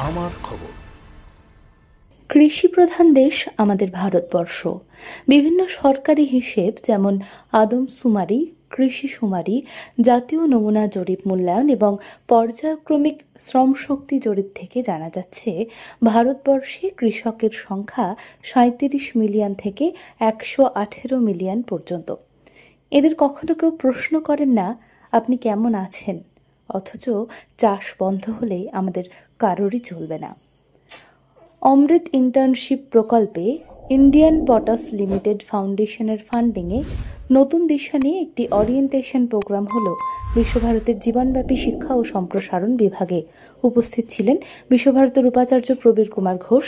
আমার খবর। কৃষি প্রধান দেশ আমাদের ভারতবর্ষ। বিভিন্ন সরকারি হিসেব যেমন আদমশুমারি, কৃষি শুমারি, জাতীয় নমুনা জরিপ মূল্যায়ন এবং পর্যায়ক্রমিক শ্রমশক্তি জরিপ থেকে জানা যাচ্ছে ভারতবর্ষে কৃষকের সংখ্যা 37 মিলিয়ন থেকে 118 মিলিয়ন পর্যন্ত। এদের কখনো কেউ প্রশ্ন করেন না আপনি কেমন আছেন, অথচ চাষ বন্ধ হলেই আমাদের কারোরই চলবে না। অমৃত ইন্টার্নশিপ প্রকল্পে ইন্ডিয়ান পটাশ লিমিটেড ফাউন্ডেশনের ফান্ডিংয়ে নতুন দিশা নিয়ে একটি অরিয়েন্টেশন প্রোগ্রাম হলো বিশ্বভারতের জীবনব্যাপী শিক্ষা ও সম্প্রসারণ বিভাগে। উপস্থিত ছিলেন বিশ্বভারতের উপাচার্য প্রবীর কুমার ঘোষ,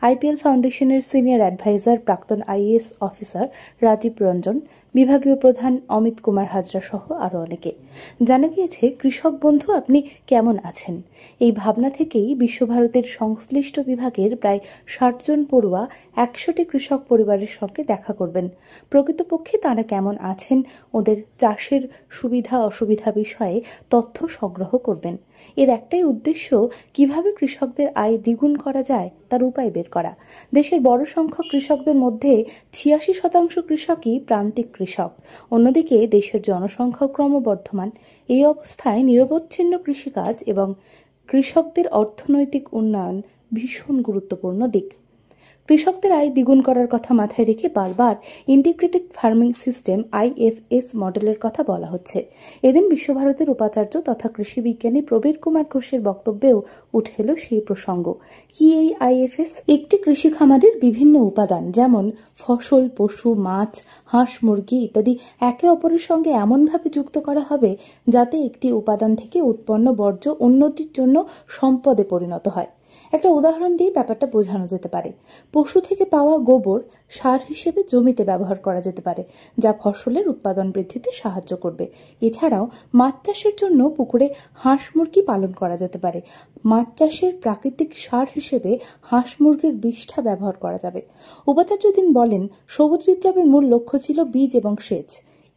আইপিএল ফাউন্ডেশনের সিনিয়র অ্যাডভাইজার প্রাক্তন আইএএস অফিসার রাজীব রঞ্জন, বিভাগীয় প্রধান অমিত কুমার হাজরা সহ আরও অনেকে। জানা গিয়েছে, কৃষক বন্ধু আপনি কেমন আছেন, এই ভাবনা থেকেই বিশ্বভারতের সংশ্লিষ্ট বিভাগের প্রায় 60 জন পড়ুয়া 100টি কৃষক পরিবারের সঙ্গে দেখা করবেন। প্রকৃতপক্ষে তারা কেমন আছেন, ওদের চাষের সুবিধা অসুবিধা বিষয়ে তথ্য সংগ্রহ করবেন। এর একটাই উদ্দেশ্য, কিভাবে কৃষকদের আয় দ্বিগুণ করা যায় তার উপায় বের করা। দেশের বড় সংখ্যক কৃষকদের মধ্যে 86% কৃষকই প্রান্তিক কৃষক। অন্যদিকে দেশের জনসংখ্যা ক্রমবর্ধমান। এই অবস্থায় নিরবচ্ছিন্ন কৃষিকাজ এবং কৃষকদের অর্থনৈতিক উন্নয়ন ভীষণ গুরুত্বপূর্ণ দিক। কৃষকদের আয় দ্বিগুণ করার কথা মাথায় রেখে বারবার ইন্টিগ্রেটেড ফার্মিং সিস্টেম IFS মডেলের কথা বলা হচ্ছে। এদিন বিশ্বভারতের উপাচার্য তথা কৃষি বিজ্ঞানী প্রবীর কুমার ঘোষের বক্তব্যেও উঠে এলো সেই প্রসঙ্গ। কি এই IFS? একটি কৃষি খামারের বিভিন্ন উপাদান যেমন ফসল, পশু, মাছ, হাঁস, মুরগি ইত্যাদি একে অপরের সঙ্গে এমনভাবে যুক্ত করা হবে যাতে একটি উপাদান থেকে উৎপন্ন বর্জ্য উন্নতির জন্য সম্পদে পরিণত হয়। একটা উদাহরণ দিয়ে ব্যাপারটা বোঝানো যেতে পারে। পশু থেকে পাওয়া গোবর সার হিসেবে জমিতে ব্যবহার করা যেতে পারে, যা ফসলের উৎপাদন বৃদ্ধিতে সাহায্য করবে। এছাড়াও মাছ চাষের জন্য পুকুরে হাঁস মুরগি পালন করা যেতে পারে। মাছ চাষের প্রাকৃতিক সার হিসেবে হাঁস মুরগির বিষ্ঠা ব্যবহার করা যাবে। উপাচার্য দিন বলেন, সবুজ বিপ্লবের মূল লক্ষ্য ছিল বীজ এবং সেচ।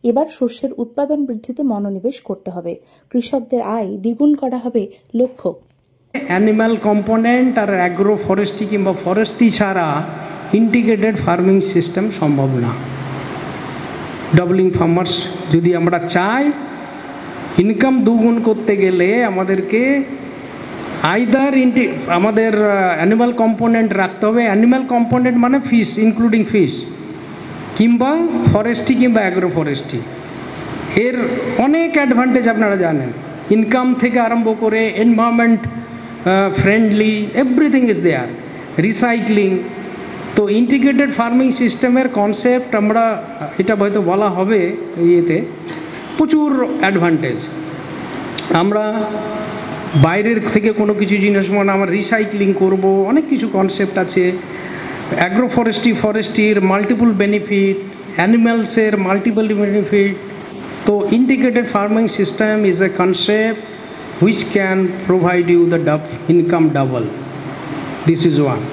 এবার শস্যের উৎপাদন বৃদ্ধিতে মনোনিবেশ করতে হবে। কৃষকদের আয় দ্বিগুণ করা হবে লক্ষ্য। অ্যানিম্যাল কম্পোনেন্ট আর অ্যাগ্রো ফরেস্ট্রি কিংবা ফরেস্ট্রি ছাড়া ইন্টিগ্রেটেড ফার্মিং সিস্টেম সম্ভব না। ডাবলিং ফার্মার্স যদি আমরা চাই ইনকাম দুগুণ করতে গেলে আমাদেরকে আইদার আমাদের অ্যানিম্যাল কম্পোনেন্ট রাখতে হবে। অ্যানিম্যাল কম্পোনেন্ট মানে ফিশ, ইনক্লুডিং ফিশ, কিংবা ফরেস্ট্রি কিংবা অ্যাগ্রো ফরেস্ট্রি। এর অনেক অ্যাডভান্টেজ আপনারা জানেন, ইনকাম থেকে আরম্ভ করে environment friendly, everything is there, recycling. তো ইন্টিগ্রেটেড ফার্মিং সিস্টেমের কনসেপ্ট আমরা এটা হয়তো বলা হবে ইয়েতে প্রচুর অ্যাডভান্টেজ। আমরা বাইরের থেকে কোনো কিছু জিনিস মানে আমরা রিসাইক্লিং করব, অনেক কিছু কনসেপ্ট আছে। অ্যাগ্রো ফরেস্ট্রির মাল্টিপল বেনিফিট, অ্যানিম্যালসের মাল্টিপল বেনিফিট। তো integrated farming system is a concept which can provide you the income double. This is one.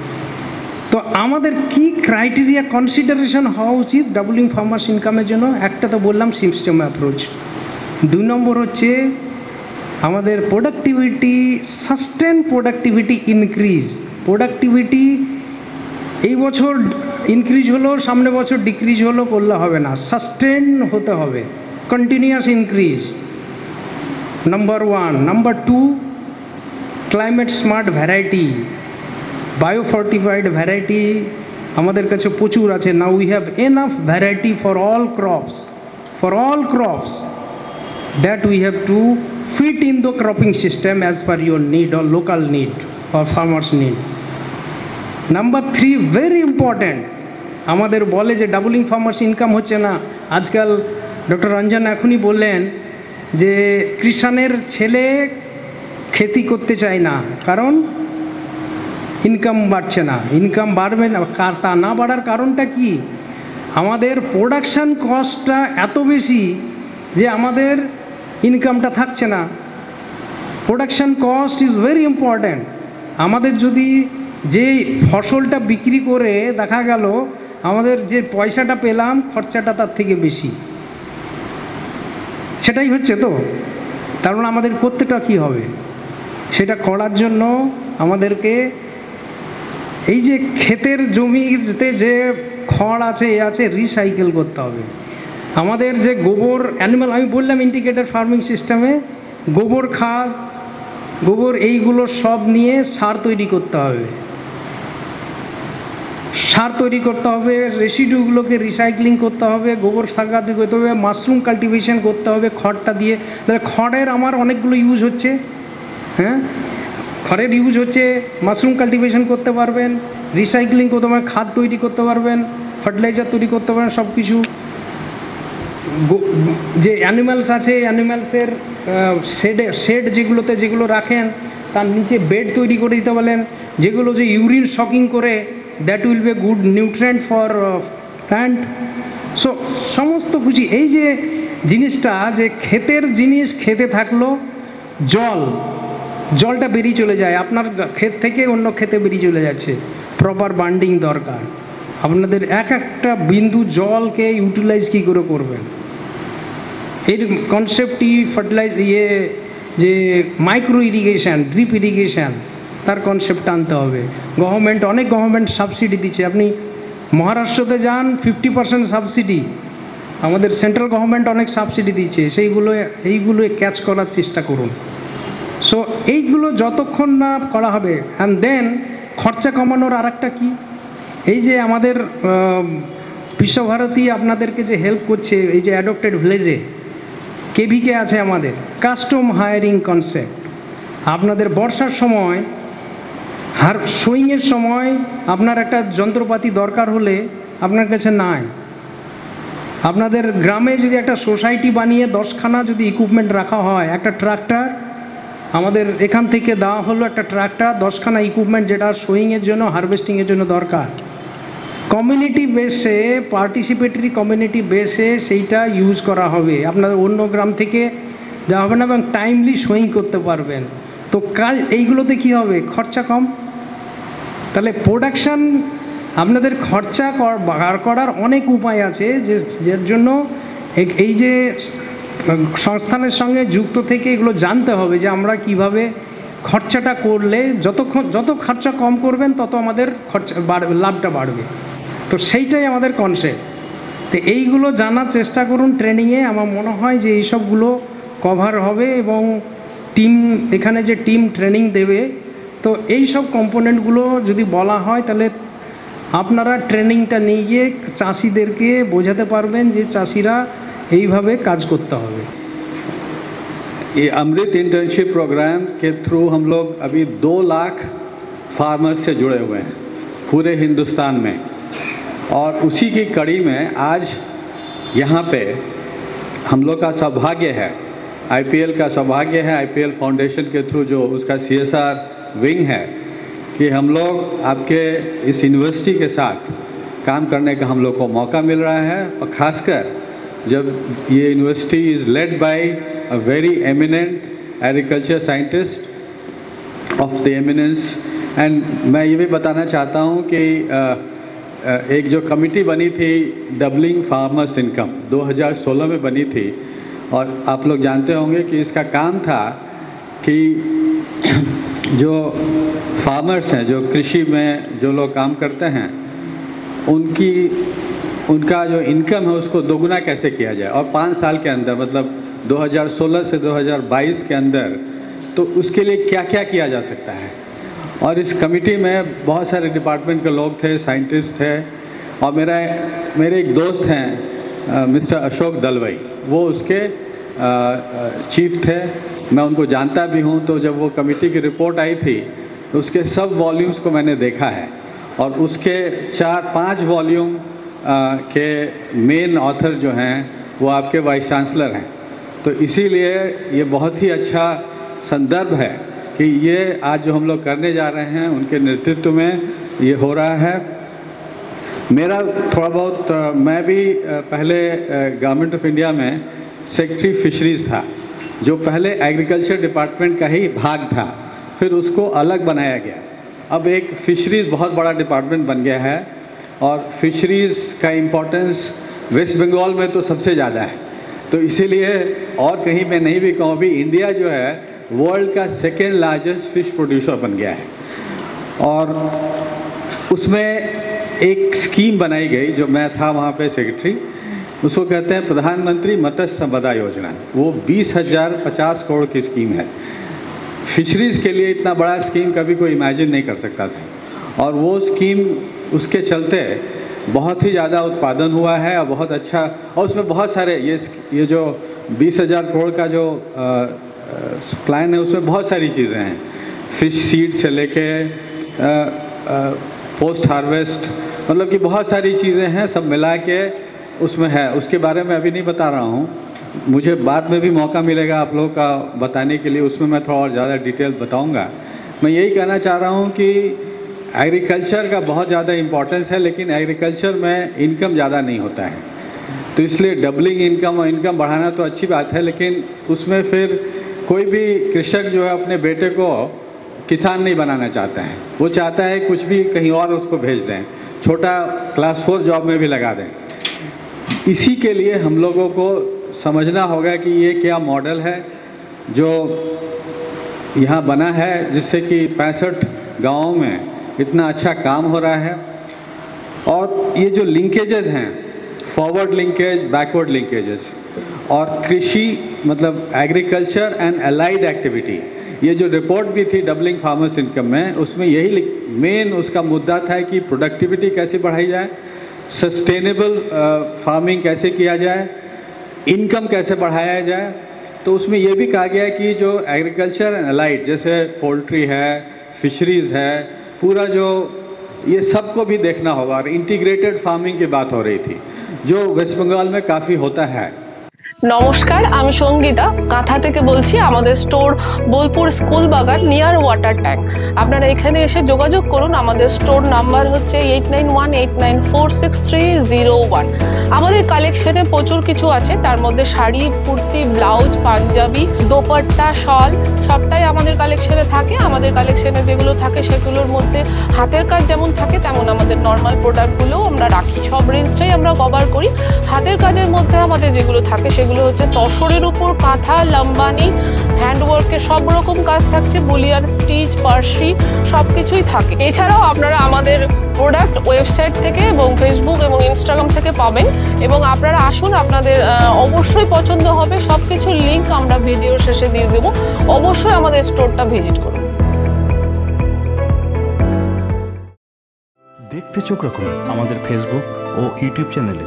তো আমাদের কি ক্রাইটেরিয়া কনসিডারেশন হওয়া উচিত ডাবলিং ফার্মার্স ইনকামের জন্য? একটা তো বললাম সিস্টেম অ্যাপ্রোচ। 2 নম্বর হচ্ছে আমাদের productivity, sustain productivity increase. Productivity এই বছর ইনক্রিজ হলো, সামনে বছর ডিক্রিজ হলো করলে হবে না, সাস্টেন হতে হবে, continuous increase. Number 1. Number 2, climate smart variety, biofortified variety আমাদের কাছে প্রচুর আছে। Now we have enough variety for all crops that we have to fit in the cropping system as per your need or local need or farmers need. Number 3, very important, আমাদের বলে যে doubling farmers income হচ্ছে না। আজকাল doctor Ranjan এখনই বললেন যে কৃষাণের ছেলে খেতি করতে চায় না, কারণ ইনকাম বাড়ছে না। ইনকাম বাড়বে না, তা না বাড়ার কারণটা কি? আমাদের প্রোডাকশান কস্টটা এত বেশি যে আমাদের ইনকামটা থাকছে না। Production cost is very important. আমাদের যদি যে ফসলটা বিক্রি করে দেখা গেল আমাদের যে পয়সাটা পেলাম খরচাটা তার থেকে বেশি, সেটাই হচ্ছে। তো তার মানে আমাদের করতেটা কী হবে? সেটা করার জন্য আমাদেরকে এই যে ক্ষেতের জমিতে যে খড় আছে এ আছে রিসাইকেল করতে হবে। আমাদের যে গোবর অ্যানিমাল, আমি বললাম ইন্টিগ্রেটেড ফার্মিং সিস্টেমে গোবর খাদ, গোবর এইগুলো সব নিয়ে সার তৈরি করতে হবে। সার তৈরি করতে হবে, রেসিডিউগুলোকে রিসাইক্লিং করতে হবে, গোবর সার করতে হবে, মাশরুম কাল্টিভেশন করতে হবে খড়টা দিয়ে। তাহলে খড়ের আমার অনেকগুলো ইউজ হচ্ছে, হ্যাঁ, খড়ের ইউজ হচ্ছে, মাশরুম কাল্টিভেশন করতে পারবেন, রিসাইক্লিং করতে পারবেন, খাদ তৈরি করতে পারবেন, ফার্টিলাইজার তৈরি করতে পারবেন, সব কিছু। যে অ্যানিম্যালস আছে, অ্যানিম্যালসের শেড যেগুলো রাখেন তার নিচে বেড তৈরি করে দিতে পারেন, যেগুলো যে ইউরিন শকিং করে, that will B a good nutrient for plant. So সমস্ত কিছু এই যে জিনিসটা, যে ক্ষেতের জিনিস খেতে থাকলো, জলটা বেরিয়ে চলে যায়, আপনার ক্ষেত থেকে অন্য ক্ষেতে বেরিয়ে চলে যাচ্ছে, প্রপার বান্ডিং দরকার। আপনাদের এক একটা বিন্দু জলকে ইউটিলাইজ কী করে করবেন, এর কনসেপ্টই যে মাইক্রো ইরিগেশন, ড্রিপ ইরিগেশন, তার কনসেপ্ট আনতে হবে। অনেক গভর্নমেন্ট সাবসিডি দিচ্ছে। আপনি মহারাষ্ট্রতে যান, 50% সাবসিডি। আমাদের সেন্ট্রাল গভর্নমেন্ট অনেক সাবসিডি দিচ্ছে, এইগুলো ক্যাচ করার চেষ্টা করুন। সো এইগুলো যতক্ষণ না করা হবে, অ্যান্ড দেন খরচা কমানোর আর একটা কী, এই যে আমাদের বিশ্বভারতী আপনাদেরকে যে হেল্প করছে, এই যে অ্যাডপ্টেড ভিলেজে কেভিকে আছে আমাদের, কাস্টম হায়ারিং কনসেপ্ট। আপনাদের বর্ষার সময় সোয়িংয়ের সময় আপনার একটা যন্ত্রপাতি দরকার হলে আপনার কাছে নাই। আপনাদের গ্রামে যদি একটা সোসাইটি বানিয়ে 10খানা যদি ইকুইপমেন্ট রাখা হয়, একটা ট্রাক্টর আমাদের এখান থেকে দেওয়া হলো, একটা ট্রাক্টর 10খানা ইকুইপমেন্ট যেটা সোয়িংয়ের জন্য, হারভেস্টিংয়ের জন্য দরকার। কমিউনিটি বেসে, পার্টিসিপেটরি কমিউনিটি বেসে সেইটা ইউজ করা হবে। আপনাদের অন্য গ্রাম থেকে যাওয়া হবে না, এবং টাইমলি সোয়িং করতে পারবেন। তো কাজ এইগুলোতে কী হবে, খরচা কম। তাহলে প্রোডাকশান, আপনাদের খরচা বার করার অনেক উপায় আছে, যার জন্য এই যে সংস্থানের সঙ্গে যুক্ত থেকে এগুলো জানতে হবে যে আমরা কিভাবে খরচাটা করলে যত খরচা কম করবেন তত আমাদের লাভটা বাড়বে। তো সেইটাই আমাদের কনসেপ্ট। তো এইগুলো জানার চেষ্টা করুন ট্রেনিংয়ে। আমার মনে হয় যে এইসবগুলো কভার হবে, এবং এখানে যে টিম ট্রেনিং দেবে, তো এই সব কম্পোনেন্টগুলো যদি বলা হয় তাহলে আপনারা ট্রেনিংটা নিয়ে গিয়ে চাষিদেরকে বোঝাতে পারবেন যে চাষিরা এইভাবে কাজ করতে হবে। ये अमृत इंटर्नशिप प्रोग्राम के थ्रू हम लोग अभी 2 लाख फार्मर्स से जुड़े हुए हैं पूरे हिंदुस्तान में, और उसी की कड़ी में आज यहाँ पे हम लोग का सौभाग्य है, आईपीएल का सौभाग्य है, आईपीएल फाउंडेशन के थ्रू जो उसका सीएसआर विंग है, कि हम लोग आपके इस यूनिवर्सिटी के साथ काम करने का हम लोग को मौका मिल रहा है। और ख़ासकर जब ये university is led by a very eminent agriculture scientist of the eminence. And मैं ये भी बताना चाहता हूँ कि एक जो कमेटी बनी थी डबलिंग फार्मर्स इनकम 2016 में बनी थी, और आप लोग जानते होंगे कि इसका काम था कि जो फार्मर्स हैं, जो कृषि में जो लोग काम करते हैं, उनका जो इनकम है उसको दोगुना कैसे किया जाए, और 5 साल के अंदर, मतलब 2016 से 2022 के अंदर, तो उसके लिए क्या क्या किया जा सकता है। और इस कमेटी में बहुत सारे डिपार्टमेंट के लोग थे, साइंटिस्ट थे, और मेरे एक दोस्त हैं मिस्टर अशोक दलवाई, वो उसके चीफ थे, मैं उनको जानता भी हूँ। तो जब वो कमेटी की रिपोर्ट आई थी तो उसके सब वॉल्यूम्स को मैंने देखा है, और उसके 4-5 वॉल्यूम के मेन ऑथर जो हैं वो आपके वाइस चांसलर हैं। तो इसीलिए ये बहुत ही अच्छा संदर्भ है कि ये आज जो हम लोग करने जा रहे हैं उनके नेतृत्व में ये हो रहा है। मेरा थोड़ा बहुत, मैं भी पहले गवर्नमेंट ऑफ इंडिया में सेक्रेटरी फिशरीज़ था, जो पहले एग्रीकल्चर डिपार्टमेंट का ही भाग था, फिर उसको अलग बनाया गया। अब एक फिशरीज़ बहुत बड़ा डिपार्टमेंट बन गया है, और फिशरीज़ का इम्पोर्टेंस वेस्ट बंगाल में तो सबसे ज़्यादा है। तो इसीलिए, और कहीं मैं नहीं भी कहूँ, भी इंडिया जो है वर्ल्ड का 2nd लार्जेस्ट फिश प्रोड्यूसर बन गया है। और उसमें एक स्कीम बनाई गई, जो मैं था वहाँ पे सेक्रेटरी, उसको कहते हैं प्रधानमंत्री मत्स्य संपदा योजना। वो 20,050 करोड़ की स्कीम है। फिशरीज़ के लिए इतना बड़ा स्कीम कभी कोई इमेजिन नहीं कर सकता था, और वो स्कीम उसके चलते बहुत ही ज़्यादा उत्पादन हुआ है और बहुत अच्छा, और उसमें बहुत सारे ये जो 20,000 करोड़ का जो प्लान है उसमें बहुत सारी चीज़ें हैं। फिश सीड से लेके पोस्ट हार्वेस्ट, मतलब कि बहुत सारी चीज़ें हैं, सब मिला के उसमें है। उसके बारे में अभी नहीं बता रहा हूँ, मुझे बाद में भी मौका मिलेगा आप लोगों का बताने के लिए, उसमें मैं थोड़ा और ज़्यादा डिटेल बताऊँगा। मैं यही कहना चाह रहा हूँ कि एग्रीकल्चर का बहुत ज़्यादा इम्पोर्टेंस है, लेकिन एग्रीकल्चर में इनकम ज़्यादा नहीं होता है, तो इसलिए डबलिंग इनकम और इनकम बढ़ाना तो अच्छी बात है, लेकिन उसमें फिर कोई भी कृषक जो है अपने बेटे को किसान नहीं बनाना चाहता है। वो चाहता है कुछ भी कहीं और उसको भेज दें, छोटा क्लास 4 जॉब में भी लगा दें। इसी के लिए हम लोगों को समझना होगा कि ये क्या मॉडल है जो यहाँ बना है, जिससे कि 65 गाँवों में इतना अच्छा काम हो रहा है। और ये जो लिंकेजेस हैं, फॉरवर्ड लिंकेज, बैकवर्ड लिंकेजेस, और कृषि मतलब एग्रीकल्चर एंड अलाइड एक्टिविटी, ये जो रिपोर्ट भी थी डबलिंग फार्मर्स इनकम में, उसमें यही मेन उसका मुद्दा था कि प्रोडक्टिविटी कैसे बढ़ाई जाए, सस्टेनेबल फार्मिंग कैसे किया जाए, इनकम कैसे बढ़ाया जाए। तो उसमें यह भी कहा गया कि जो एग्रीकल्चर एंड अलाइड, जैसे पोल्ट्री है, फिशरीज़ है, पूरा जो ये सबको भी देखना होगा। और इंटीग्रेटेड फार्मिंग की बात हो रही थी, जो वेस्ट बंगाल में काफ़ी होता है। নমস্কার, আমি সঙ্গীতা কাঁথা থেকে বলছি। আমাদের স্টোর বোলপুর স্কুল বাগান নিয়ার ওয়াটার ট্যাঙ্ক। আপনারা এখানে এসে যোগাযোগ করুন। আমাদের স্টোর নাম্বার হচ্ছে 8918946301। আমাদের কালেকশনে প্রচুর কিছু আছে, তার মধ্যে শাড়ি, কুর্তি, ব্লাউজ, পাঞ্জাবি, দোপাট্টা, শল সবটাই আমাদের কালেকশনে থাকে। আমাদের কালেকশনে যেগুলো থাকে সেগুলোর মধ্যে হাতের কাজ যেমন থাকে, তেমন আমাদের নর্মাল প্রোডাক্টগুলোও আমরা রাখি। সব রেঞ্জটাই আমরা কভার করি। হাতের কাজের মধ্যে আমাদের যেগুলো থাকে সেগুলো হচ্ছে তসরের উপর কাঁথা, লাম্বানি, হ্যান্ডওয়ার্কের সব রকম কাজ থাকছে, বুলিয়ান, স্টিচ, পার্সি সবকিছুই থাকে। এছাড়াও আপনারা আমাদের প্রোডাক্ট ওয়েবসাইট থেকে এবং ফেসবুক এবং ইনস্টাগ্রাম থেকে পাবেন, এবং আপনারা আসুন, আপনাদের অবশ্যই পছন্দ হবে। সবকিছুর লিঙ্ক আমরা ভিডিওর শেষে দিয়ে দেবো। অবশ্যই আমাদের স্টোরটা ভিজিট করুন। দেখতে চোখ রাখুন আমাদের ফেসবুক ও ইউটিউব চ্যানেলে।